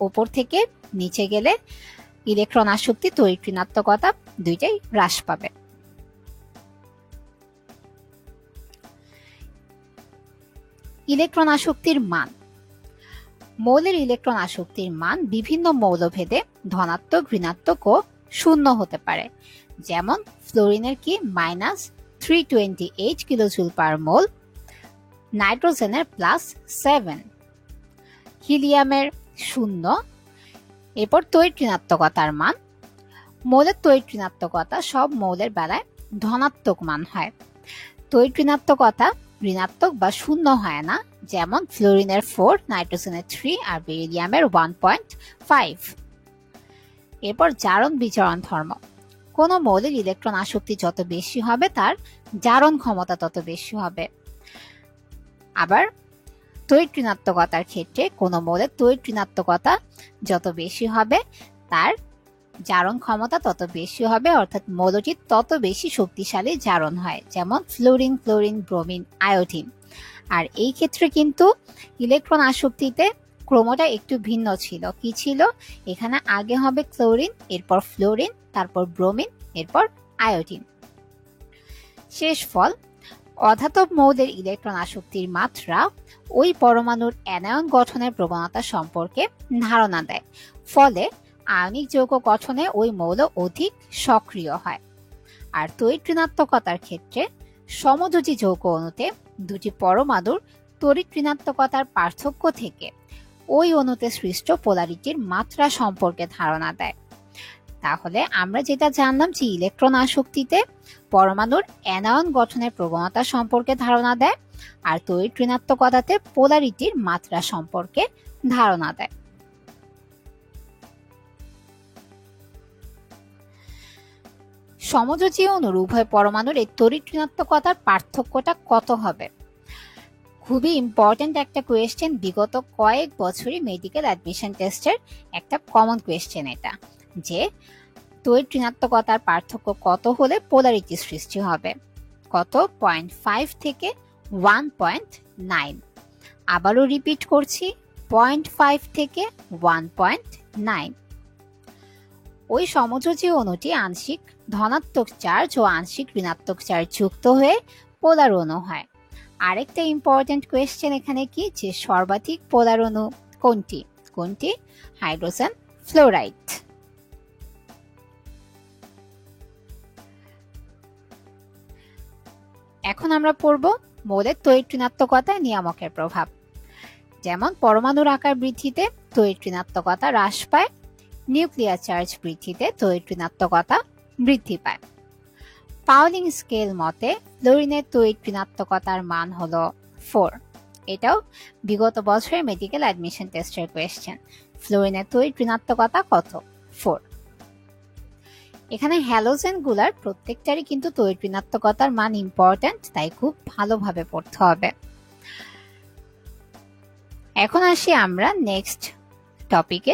উপর থেকে নিচে গেলে ইলেকট্রন আসক্তি, তড়িৎ ঋণাত্মকতা দুইটাই হ্রাস পাবে। ইলেকট্রন আসক্তির মান। মৌলের ইলেকট্রন আসক্তির মান বিভিন্ন মৌলভেদে ধনাত্মক, ঋণাত্মক ও শূন্য হতে পারে। যেমন ফ্লোরিনের কি? -328 কিলোজুল পার মোল, নাইট্রোজেনের +7, হিলিয়ামের 0। এরপর তড়িৎ ঋণাত্মকতার মান। মৌলের তড়িৎ ঋণাত্মকতা সব মৌলের বেলায় ধনাত্মক মান হয়। তড়িৎ ঋণাত্মকতা ঋণাত্মক বা শূন্য হয় না, যেমন ফ্লোরিনের 4, নাইট্রোজেনের 3 আর বেরিলিয়ামের 1.5। এরপর জারণ বিজারণ ধর্ম। কোন মৌলের ইলেকট্রন আসক্তি যত বেশি হবে তার জারণ ক্ষমতা তত বেশি হবে। আবার তড়িৎ ঋণাত্মকতার ক্ষেত্রে কোন মৌলের তড়িৎ ঋণাত্মকতা যত বেশি হবে তার জারণ ক্ষমতা তত বেশি হবে, অর্থাৎ মৌলটি তত বেশি শক্তিশালী জারণ হয়, যেমন ফ্লোরিন, ক্লোরিন, ব্রোমিন, আয়োডিন। আর এই ক্ষেত্রে কিন্তু ইলেকট্রন আসক্তিতে ক্রমটা একটু ভিন্ন ছিল। কি ছিল? এখানে আগে হবে ক্লোরিন, এরপর ফ্লোরিন, তারপর ব্রোমিন, এরপর আয়োডিন। শেষ ফল, অধাতব মৌলের ইলেকট্রন আসক্তির মাত্রা ওই পরমাণুর অ্যানায়ন গঠনের প্রবণতা সম্পর্কে ধারণা দেয়, ফলে আয়নিক যৌগ গঠনে ওই মৌল অধিক সক্রিয় হয়। আর তড়িৎ ঋণাত্মকতার ক্ষেত্রে সমযোজী যৌগ অণুতে দুটি পরমাণুর তড়িৎ ঋণাত্মকতার পার্থক্য থেকে ওই অণুতে সৃষ্ট পোলারিটির মাত্রা সম্পর্কে ধারণা দেয়। তাহলে আমরা যেটা জানলাম যে ইলেকট্রন আসক্তিতে পরমাণুর অ্যানায়ন গঠনের প্রবণতা সম্পর্কে ধারণা দেয়, আর তড়িৎ ঋণাত্মকতাতে পোলারিটির মাত্রা সম্পর্কে ধারণা দেয়। সমযোজী অণুর উভয় পরমাণুর এই তড়িৎ ঋণাত্মকতার পার্থক্যটা কত হবে? খুবই ইম্পর্টেন্ট একটা কোয়েশ্চেন, বিগত কয়েক বছরই মেডিকেল অ্যাডমিশন টেস্টের একটা কমন কোয়েশ্চেন এটা, যে তড়িৎ ঋণাত্মকতার পার্থক্য কত হলে পোলারিটি সৃষ্টি হবে। কত? 0.5 থেকে 1.9। আবারও রিপিট করছি, 0.5 থেকে 1.9। ওই সমযোজী অণুটি আংশিক ধনাত্মক চার্জ ও আংশিক ঋণাত্মক চার্জ যুক্ত হয়ে পোলার অণু হয়। আরেকটা ইম্পর্টেন্ট কোয়েশ্চেন এখানে কি, যে সর্বাধিক পোলার অণু কোনটি? কোনটি? Hydrogen fluoride. এখন আমরা পড়ব মৌলের তড়িৎ ঋণাত্মকতা নিয়ামকের প্রভাব। যেমন পরমাণুর আকার বৃদ্ধিতে তড়িৎ ঋণাত্মকতা হ্রাস পায়, নিউক্লিয়ার চার্জ বৃদ্ধিতে তড়িৎ ঋণাত্মকতা বৃদ্ধি পায়। পাউলিং স্কেল মতে ফ্লোরিনের তড়িৎ ঋণাত্মকতার মান হলো 4। এটাও বিগত বছরের মেডিকেল অ্যাডমিশন টেস্টের কোয়েশ্চেন। ফ্লোরিনের তড়িৎ ঋণাত্মকতা কত? 4। এখানে হ্যালোজেন গুলার প্রত্যেকটারই কিন্তু তড়িৎ ঋণাত্মকতার মান ইম্পর্টেন্ট, তাই খুব ভালোভাবে পড়তে হবে। এখন আসি আমরা নেক্সট টপিকে,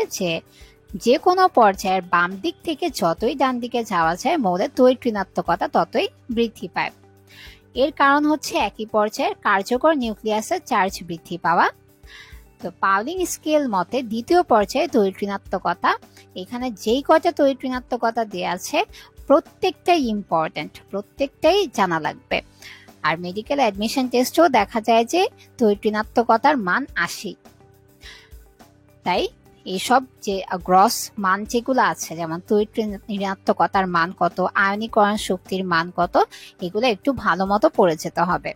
যে কোনো পর্যায়ের বাম দিক থেকে যতই ডান দিকে যাওয়া যায় মৌলের তড়িৎ ঋণাত্মকতা ততই বৃদ্ধি পায়। এর কারণ হচ্ছে একই পর্যায়ের কার্যকর নিউক্লিয়াসের চার্জ বৃদ্ধি পাওয়া। তো পাউলিং স্কেল মতে দ্বিতীয় পর্যায়ে তড়িৎ ঋণাত্মকতা, এখানে যেই কয়টা তড়িৎ ঋণাত্মকতা দেওয়া আছে প্রত্যেকটাই ইম্পর্টেন্ট, প্রত্যেকটাই জানা লাগবে। আর মেডিকেল অ্যাডমিশন টেস্টেও দেখা যায় যে তড়িৎ ঋণাত্মকতার মান 80। তাই এইসব যে গ্রস মান যেগুলো আছে, যেমন তড়িৎ ঋণাত্মকতার মান কত, আয়নীকরণ শক্তির মান কত, এগুলো একটু ভালো মতো পড়ে যেতে হবে।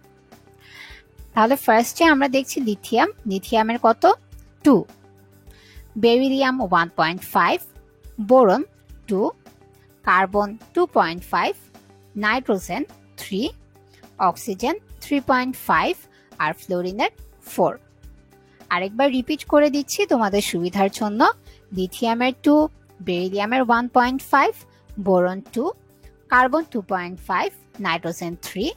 তাহলে ফার্স্টে আমরা দেখছি লিথিয়াম। লিথিয়ামের কত? 2, beryllium 1.5, boron 2, carbon 2.5, nitrogen 3, oxygen 3.5 আর ফ্লোরিনের 4। আরেকবার রিপিট করে দিচ্ছি তোমাদের সুবিধার জন্য। লিথিয়ামের 2, বেরিলিয়ামের 1.5, বোরন 2, কার্বন 2.5, নাইট্রোজেন 3,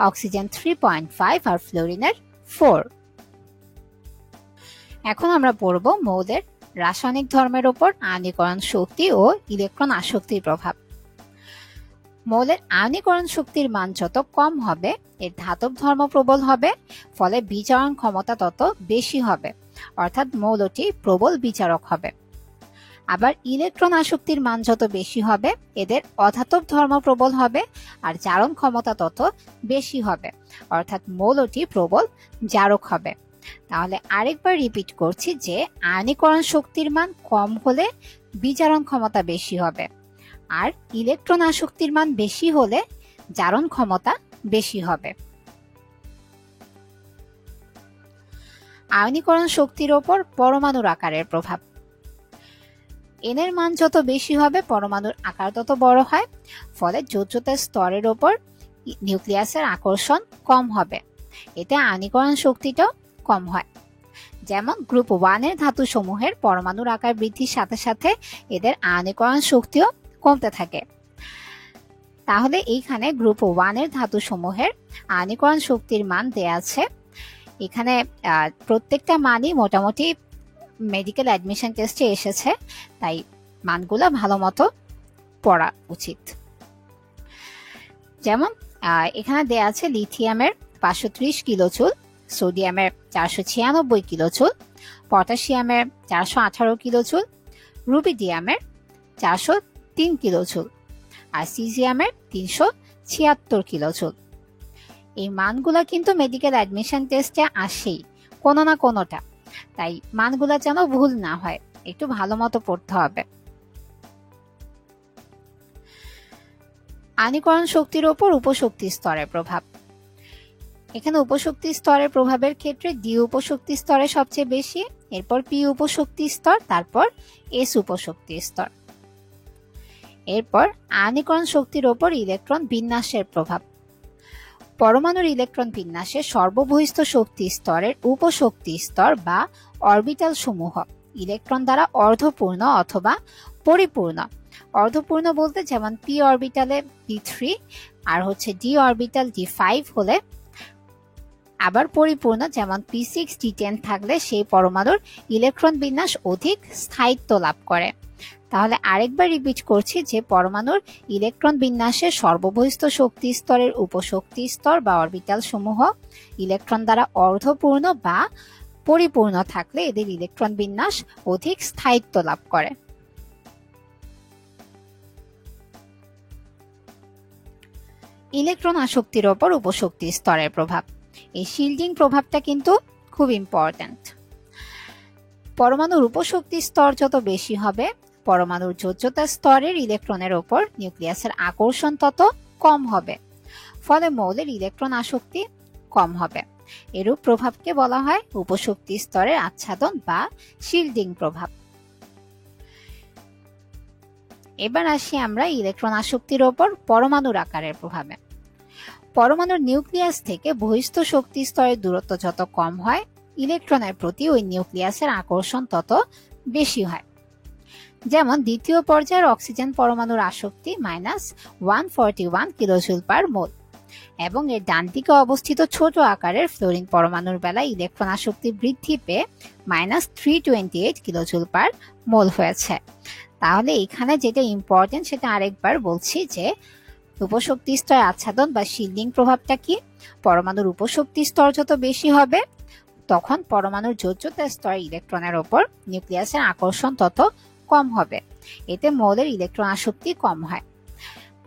অক্সিজেন 3.5 আর ফ্লোরিনের 4। এখন আমরা পড়ব মৌলের রাসায়নিক ধর্মের উপর আয়নীকরণ শক্তি ও ইলেকট্রন আসক্তির প্রভাব। মৌলের আয়নীকরণ শক্তির মান যত কম হবে এর ধাতব ধর্ম প্রবল হবে, ফলে বিজারণ ক্ষমতা তত বেশি হবে, অর্থাৎ মৌলটি প্রবল বিচারক হবে। আবার ইলেকট্রন আসক্তির মান যত বেশি হবে এদের অধাতব ধর্ম প্রবল হবে আর জারণ ক্ষমতা তত বেশি হবে, অর্থাৎ মৌলটি প্রবল জারক হবে। তাহলে আরেকবার রিপিট করছি যে আয়নীকরণ শক্তির মান কম হলে বিজারণ ক্ষমতা বেশি হবে, আর ইলেকট্রন আসক্তির মান বেশি হলে জারণ ক্ষমতা বেশি হবে। আয়নীকরণ শক্তির ওপর পরমাণুর আকারের প্রভাব। এন এর মান যত বেশি হবে পরমাণুর আকার তত বড় হয়, ফলে যোজ্যতার স্তরের ওপর নিউক্লিয়াসের আকর্ষণ কম হবে, এতে আয়নীকরণ শক্তিটাও কম হয়। যেমন গ্রুপ 1 এর ধাতু সমূহের পরমাণুর আকার বৃদ্ধির সাথে সাথে এদের আয়নীকরণ শক্তিও কমতে থাকে। তাহলে এইখানে গ্রুপ 1 এর ধাতু সমূহের আয়নীকরণ শক্তির মান দেয়া আছে। এখানে প্রত্যেকটা মানই মোটামুটি মেডিকেল অ্যাডমিশন টেস্টে এসেছে, তাই মানগুলো ভালো মতো পড়া উচিত। যেমন এখানে দেয়া আছে লিথিয়ামের 530 কিলোজুল, সোডিয়ামের 496 কিলোজুল, পটাশিয়ামের 418 কিলোজুল, রুবিডিয়ামের 403 কিলোজুল আর সিজিয়ামের 376 কিলোজুল। এই মানগুলা কিন্তু মেডিকেল অ্যাডমিশন টেস্টে আসেই কোনো না কোনোটা, তাই মানগুলা যেন ভুল না হয়, একটু ভালো মতো পড়তে হবে। আয়নীকরণ শক্তির উপর উপশক্তি স্তরের প্রভাব। এখানে উপশক্তি স্তরের প্রভাবের ক্ষেত্রে ডি উপশক্তি স্তরে সবচেয়ে বেশি, এরপর পি উপশক্তি স্তর, তারপর এস উপশক্তি স্তর। এরপর আয়নীকরণ শক্তির উপর ইলেকট্রন বিন্যাসের প্রভাব। পরমাণুর ইলেকট্রন বিন্যাসে সর্ববহিস্থ শক্তি স্তরের উপশক্তি স্তর বা অরবিটাল সমূহ ইলেকট্রন দ্বারা অর্ধপূর্ণ অথবা পরিপূর্ণ। অর্ধপূর্ণ বলতে যেমন পি অরবিটালে D3 আর ডি অরবিটাল D5 হলে, আবার পরিপূর্ণ যেমন P6 D10 থাকলে সেই পরমাণুর ইলেকট্রন বিন্যাস অধিক স্থায়িত্ব লাভ করে। তাহলে আরেকবার রিপিট করছি যে পরমাণুর ইলেকট্রন বিন্যাসে সর্ববহিস্থ শক্তি স্তরের উপশক্তি স্তর বা অরবিটাল সমূহ ইলেকট্রন দ্বারা অর্ধপূর্ণ বা পরিপূর্ণ থাকলে এদের ইলেকট্রন বিন্যাস অধিক স্থায়িত্ব লাভ করে। ইলেকট্রন আসক্তির ওপর উপশক্তি স্তরের প্রভাব। এই শিল্ডিং প্রভাবটা কিন্তু খুব ইম্পর্ট্যান্ট। পরমাণুর উপশক্তি স্তর যত বেশি হবে, পরমাণুর যোজ্যতা স্তরের ইলেকট্রনের ওপর নিউক্লিয়াসের আকর্ষণ তত কম হবে, ফলে মৌলের ইলেকট্রন আসক্তি কম হবে। এরূপ প্রভাবকে বলা হয় উপশক্তি স্তরের আচ্ছাদন বা শিল্ডিং প্রভাব। এবার আসি আমরা ইলেকট্রন আসক্তির ওপর পরমাণুর আকারের প্রভাবে। পরমাণুর নিউক্লিয়াস থেকে বহিস্থ শক্তি স্তরের দূরত্ব যত কম হয়, ইলেকট্রনের প্রতি ওই নিউক্লিয়াসের আকর্ষণ তত বেশি হয়। যেমন দ্বিতীয় পর্যায়ের অক্সিজেন পরমাণুর আসক্তি -141 কিলোজুল পার মোল, এবং এর ডান দিকে অবস্থিত ছোট আকারের ফ্লোরিন পরমাণুর বেলায় ইলেকট্রন আসক্তি বৃদ্ধি পেয়ে -328 কিলোজুল পার মোল হয়েছে। তাহলে এখানে যেটা ইম্পর্টেন্ট সেটা আরেকবার বলছি যে উপশক্তি স্তর আচ্ছাদন বা শিল্ডিং প্রভাবটা কি? পরমাণুর উপশক্তি স্তর যত বেশি হবে, তখন পরমাণুর যোজ্যতা স্তর ইলেকট্রনের ওপর নিউক্লিয়াসের আকর্ষণ তত কম হবে। এতে মৌলের ইলেকট্রন আসক্তি কম হয়,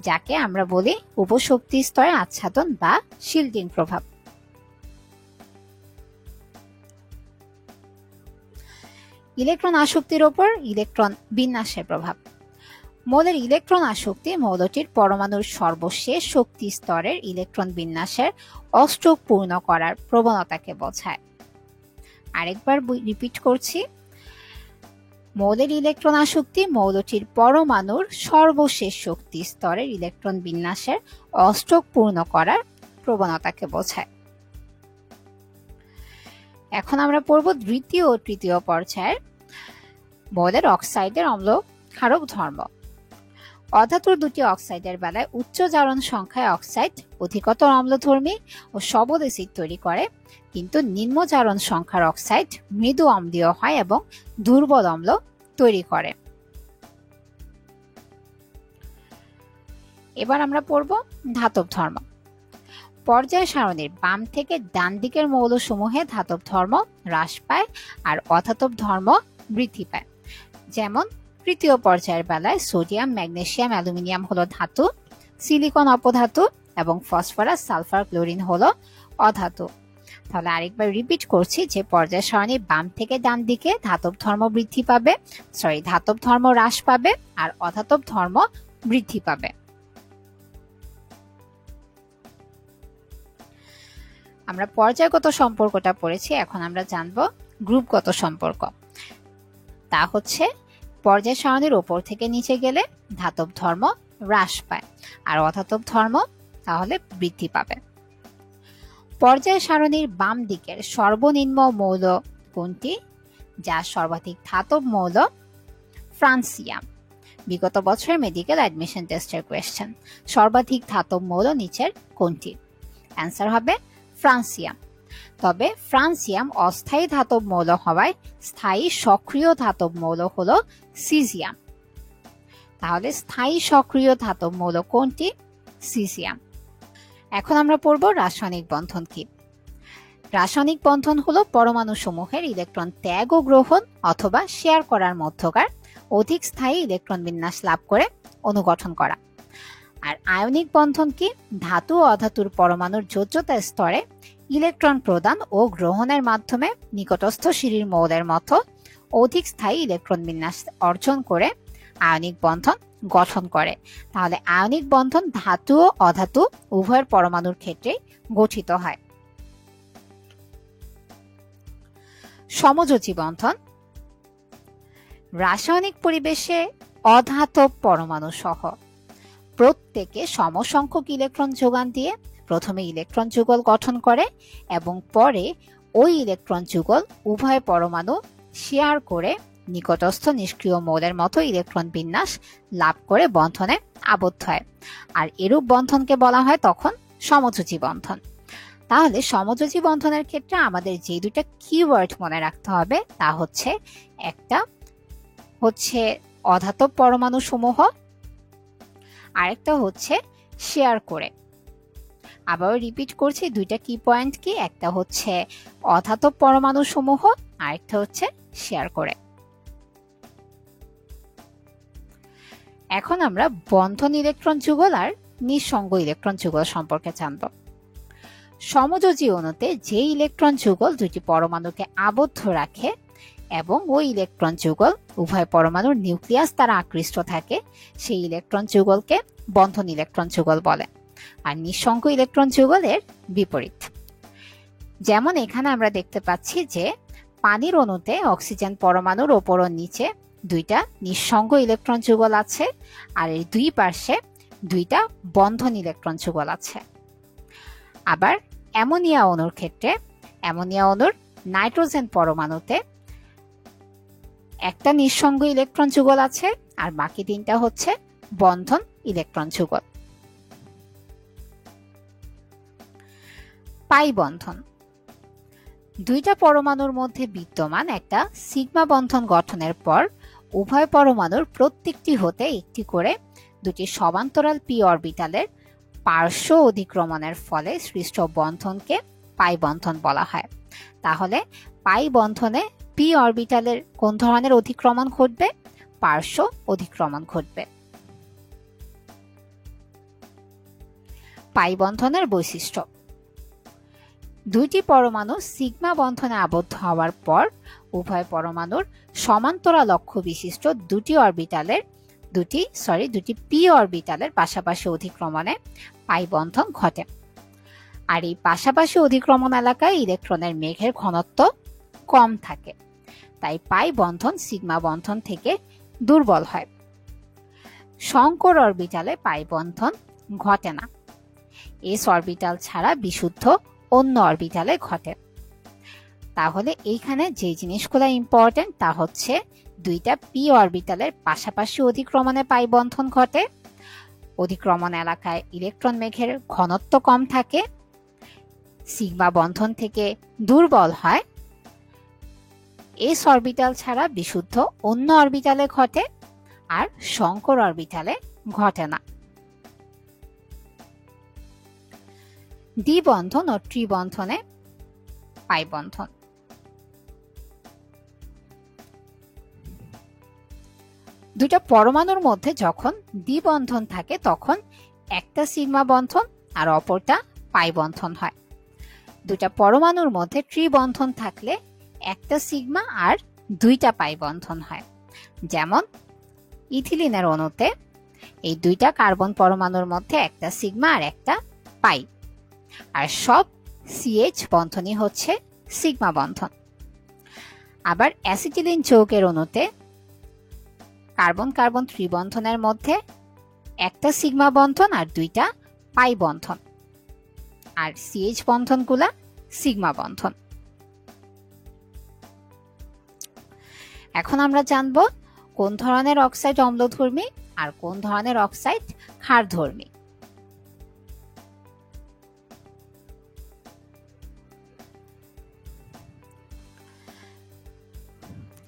যাকে আমরা বলি উপশক্তি স্তরের আচ্ছাদন বা শিল্ডিং প্রভাব। ইলেকট্রন আসক্তির ওপর ইলেকট্রন বিন্যাসের প্রভাব। মৌলের ইলেকট্রন আসক্তি মৌলটির পরমাণুর সর্বশেষ শক্তি স্তরের ইলেকট্রন বিন্যাসের অষ্টক পূর্ণ করার প্রবণতাকে বোঝায়। আরেকবার রিপিট করছি, মৌলের ইলেকট্রন আসক্তি মৌলটির পরমাণুর সর্বশেষ শক্তি স্তরের ইলেকট্রন বিন্যাসের অষ্টক পূর্ণ করার প্রবণতাকে বোঝায়। এখন আমরা পড়ব দ্বিতীয় ও তৃতীয় পর্যায়ের মৌলের অক্সাইডের অম্ল ক্ষারক ধর্ম। অধাতুর দুটি অক্সাইডের বেলায় উচ্চ জারণ সংখ্যায় অক্সাইড অধিকতর অম্লধর্মী ও সবল অ্যাসিড তৈরি করে, কিন্তু নিম্ন জারণ সংখ্যার অক্সাইড মৃদু অম্লীয় হয় এবং দুর্বল অম্ল তৈরি করে। এবার আমরা পড়ব ধাতব ধর্ম। পর্যায় সারণীর বাম থেকে ডান দিকের মৌলসমূহে ধাতব ধর্ম হ্রাস পায় আর অধাতব ধর্ম বৃদ্ধি পায়। যেমন তৃতীয় পর্যায়ের বেলায় সোডিয়াম, ম্যাগনেসিয়াম, অ্যালুমিনিয়াম হলো ধাতু, সিলিকন অপধাতু এবং ফসফরাস, সালফার, ক্লোরিন হলো অধাতু। তাহলে আরেকবার রিপিট করছি যে পর্যায় সারণীর বাম থেকে ডান দিকে ধাতব ধর্ম ধাতব ধর্ম হ্রাস পাবে আর অধাতব ধর্ম বৃদ্ধি পাবে। আমরা পর্যায়গত সম্পর্কটা পড়েছি, এখন আমরা জানব গ্রুপগত সম্পর্ক। তা হচ্ছে পর্যায় সারণীর ওপর থেকে নিচে গেলে ধাতব ধর্ম হ্রাস পায় আর অধাতব ধর্ম তাহলে বৃদ্ধি পাবে। পর্যায় সারণীর বাম দিকের সর্বনিম্ন মৌল কোনটি? যা সর্বাধিক ধাতব মৌল ফ্রান্সিয়াম। বিগত বছরের মেডিকেল অ্যাডমিশন টেস্টের কোয়েশ্চেন, সর্বাধিক ধাতব মৌল নিচের কোনটি? অ্যান্সার হবে ফ্রান্সিয়াম। তবে ফ্রান্সিয়াম অস্থায়ী ধাতব মৌল হওয়ায় স্থায়ী সক্রিয় ধাতব মৌল হলো সিজিয়াম। তাহলে স্থায়ী সক্রিয় ধাতব মৌল কোনটি? সিজিয়াম। এখন আমরা পড়ব রাসায়নিক বন্ধন কি। রাসায়নিক বন্ধন হলো পরমাণু সমূহের ইলেকট্রন ত্যাগ ও গ্রহণ অথবা শেয়ার করার মধ্যকার অধিক স্থায়ী ইলেকট্রন বিন্যাস লাভ করে অনুগঠন করা। আর আয়নিক বন্ধন কি? ধাতু ও অধাতুর পরমাণুর যোজ্যতা স্তরে ইলেকট্রন প্রদান ও গ্রহণের মাধ্যমে নিকটস্থ সিঁড়ির মৌলের মতো অধিক স্থায়ী ইলেকট্রন বিন্যাস অর্জন করে আয়নিক বন্ধন গঠন করে। তাহলে আয়নিক বন্ধন ধাতু ও অধাতু উভয়ের পরমাণুর ক্ষেত্রে গঠিত হয়। সমযোজী বন্ধন রাসায়নিক পরিবেশে অধাতব পরমাণু সহ প্রত্যেকে সমসংখ্যক ইলেকট্রন যোগান দিয়ে প্রথমে ইলেকট্রন যুগল গঠন করে এবং পরে ওই ইলেকট্রন যুগল উভয় পরমাণু শেয়ার করে নিকটস্থ নিষ্ক্রিয় মৌলের মতো ইলেকট্রন বিন্যাস লাভ করে বন্ধনে আবদ্ধ হয়। আর এরূপ বন্ধনকে বলা হয় তখন সমযোজী বন্ধন। তাহলে সমযোজী বন্ধনের ক্ষেত্রে আমাদের যে দুটা কিওয়ার্ড মনে রাখতে হবে তা হচ্ছে, একটা হচ্ছে অধাতব পরমাণু সমূহ, আরেকটা হচ্ছে শেয়ার করে। আবারও রিপিট করছি, দুইটা কি পয়েন্ট কি, একটা হচ্ছে অধাতব পরমাণু সমূহ, আরেকটা হচ্ছে শেয়ার করে। এখন আমরা বন্ধন ইলেকট্রন যুগল আর নিঃসঙ্গ ইলেকট্রন যুগল সম্পর্কে জানব। সমযোজী অণুতে যে ইলেকট্রন যুগল দুটি পরমাণুকে আবদ্ধ রাখে এবং ওই ইলেকট্রন যুগল উভয় পরমাণুর নিউক্লিয়াস দ্বারা আকৃষ্ট থাকে সেই ইলেকট্রন যুগলকে বন্ধন ইলেকট্রন যুগল বলে, আর নিঃসঙ্গ ইলেকট্রন যুগলের বিপরীত। যেমন এখানে আমরা দেখতে পাচ্ছি যে পানির অণুতে অক্সিজেন পরমাণুর ওপর ও নিচে দুইটা নিঃসঙ্গ ইলেকট্রন যুগল আছে, আর এই দুই পার্শ্বে দুইটা বন্ধন ইলেকট্রন যুগল আছে। আবার অ্যামোনিয়া অণুর ক্ষেত্রে অ্যামোনিয়া অণুর নাইট্রোজেন পরমাণুতে একটা নিঃসঙ্গ ইলেকট্রন যুগল আছে, আর বাকি তিনটা হচ্ছে বন্ধন ইলেকট্রন যুগল। পাই বন্ধন দুইটা পরমাণুর মধ্যে বিদ্যমান একটা সিগমা বন্ধন গঠনের পর উভয় পরমাণুর প্রত্যেকটি হতে একটি করে দুটি সমান্তরাল পি অরবিটালের পার্শ্ব অধিক্রমণের ফলে সৃষ্ট বন্ধনকে পাই বন্ধন বলা হয়। তাহলে পাই বন্ধনে পি অরবিটালের কোন ধরনের অধিক্রমণ ঘটবে? পার্শ্ব অধিক্রমণ ঘটবে। পাই বন্ধনের বৈশিষ্ট্য: দুইটি পরমাণু সিগমা বন্ধনে আবদ্ধ হওয়ার পর উভয় পরমাণুর সমান্তরাল অক্ষ বিশিষ্ট দুটি পি অরবিটালের পাশাপাশি অধিক্রমণে পাই বন্ধন ঘটে। আর এই পাশাপাশি অধিক্রমণ এলাকায় ইলেকট্রনের মেঘের ঘনত্ব কম থাকে, তাই পাই বন্ধন সিগমা বন্ধন থেকে দুর্বল হয়। শঙ্কর অরবিটালে পাই বন্ধন ঘটে না। এস অরবিটাল ছাড়া বিশুদ্ধ অন্য অরবিটালে ঘটে। তাহলে এইখানে যে জিনিসগুলো ইম্পর্টেন্ট তা হচ্ছে দুইটা পি অরবিটালের পাশাপাশি অধিক্রমণে পাই বন্ধন ঘটে, অধিক্রমণ এলাকায় ইলেকট্রন মেঘের ঘনত্ব কম থাকে, সিগমা বন্ধন থেকে দুর্বল হয়, এস অরবিটাল ছাড়া বিশুদ্ধ অন্য অরবিটালে ঘটে, আর শঙ্কর অরবিটালে ঘটে না। দ্বি বন্ধন ও ত্রিবন্ধনে পাই বন্ধন। দুইটা পরমাণুর মধ্যে যখন দ্বিবন্ধন থাকে তখন একটা সিগমা বন্ধন আর অপরটা পাই বন্ধন হয়। দুইটা পরমাণুর মধ্যে ত্রিবন্ধন থাকলে একটা সিগমা আর দুইটা পাই বন্ধন হয়। যেমন ইথিলিনের অণুতে এই দুইটা কার্বন পরমাণুর মধ্যে একটা সিগমা আর একটা পাই, আর সব সিএইচ বন্ধনই হচ্ছে সিগমা বন্ধন। আবার অ্যাসিটিলিন যৌগের অণুতে কার্বন কার্বন ত্রিবন্ধনের মধ্যে একটা সিগমা বন্ধন আর দুইটা পাই বন্ধন, আর সিএইচ বন্ধনগুলা সিগমা বন্ধন। এখন আমরা জানব কোন ধরনের অক্সাইড অম্লধর্মী আর কোন ধরনের অক্সাইড ক্ষারধর্মী।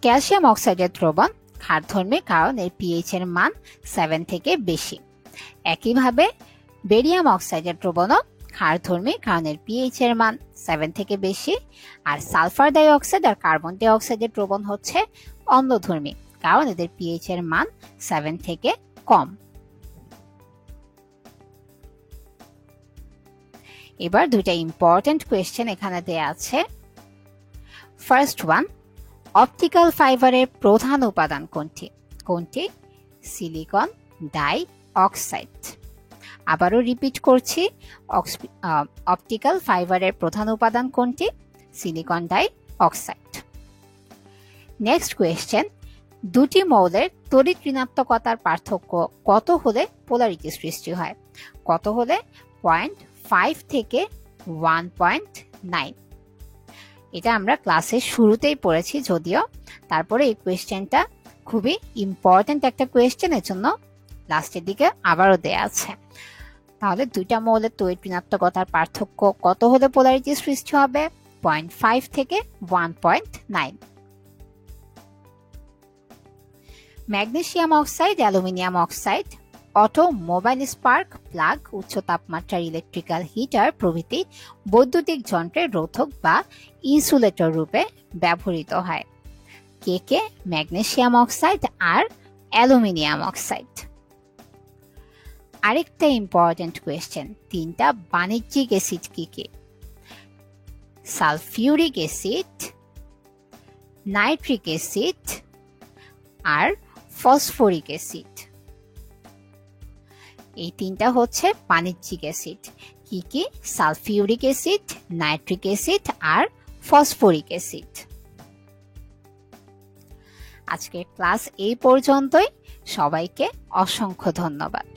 ক্যালসিয়াম অক্সাইডের দ্রবণ ক্ষারধর্মী কারণ এর পিএইচ এর মান 7 থেকে বেশি। একইভাবে বেরিয়াম অক্সাইডের দ্রবণও ক্ষারধর্মী কারণ এর পিএইচ এর মান 7 থেকে বেশি, আর সালফার ডাই অক্সাইড আর কার্বন ডাই অক্সাইডের দ্রবণ হচ্ছে অম্লধর্মী কারণ এদের পিএইচ এর মান 7 থেকে কম। এবার দুইটা ইম্পর্টেন্ট কোয়েশ্চেন এখানে দেয়া আছে। ফার্স্ট ওয়ান, অপটিক্যাল ফাইবারের প্রধান উপাদান কোনটি? কোনটি? Silicon die oxide. আবারও রিপিট করছি, অপটিক্যাল ফাইবারের প্রধান উপাদান কোনটি? Silicon die oxide. Next question, দুটি মৌলের তড়িৎ ঋণাত্মকতার পার্থক্য কত হলে পোলারিটি সৃষ্টি হয়? কত হলে? 0.5 থেকে 1.9। এটা আমরা ক্লাসের শুরুতেই পড়েছি যদিও, তারপরে এই কোয়েশ্চেনটা খুবই ইম্পর্টেন্ট একটা কোয়েশ্চেন, এর জন্য লাস্টের দিকে আবারও দেয়া আছে। তাহলে দুইটা মৌলের তড়িৎ ঋণাত্মকতার পার্থক্য কত হলে পোলারিটি সৃষ্টি হবে? 0.5 থেকে 1.9। Magnesium oxide, aluminium oxide automobile spark plug, উচ্চ তাপমাত্রার ইলেকট্রিক্যাল হিটার প্রভৃতি বৈদ্যুতিক যন্ত্রের রোধক বা ইনসুলেটর রূপে ব্যবহৃত হয়। কে? ম্যাগনেসিয়াম অক্সাইড আর অ্যালুমিনিয়াম অক্সাইড। আরেকটা ইম্পর্টেন্ট কোয়েশ্চেন, 3টা বাণিজ্যিক অ্যাসিড কি কি? সালফিউরিক অ্যাসিড, নাইট্রিক অ্যাসিড আর ফসফরিক অ্যাসিড। এই 3টা হচ্ছে বাণিজ্যিক অ্যাসিড। কি কি? সালফিউরিক অ্যাসিড, নাইট্রিক অ্যাসিড আর ফসফরিক অ্যাসিড। আজকের ক্লাস এই পর্যন্তই। সবাইকে অসংখ্য ধন্যবাদ।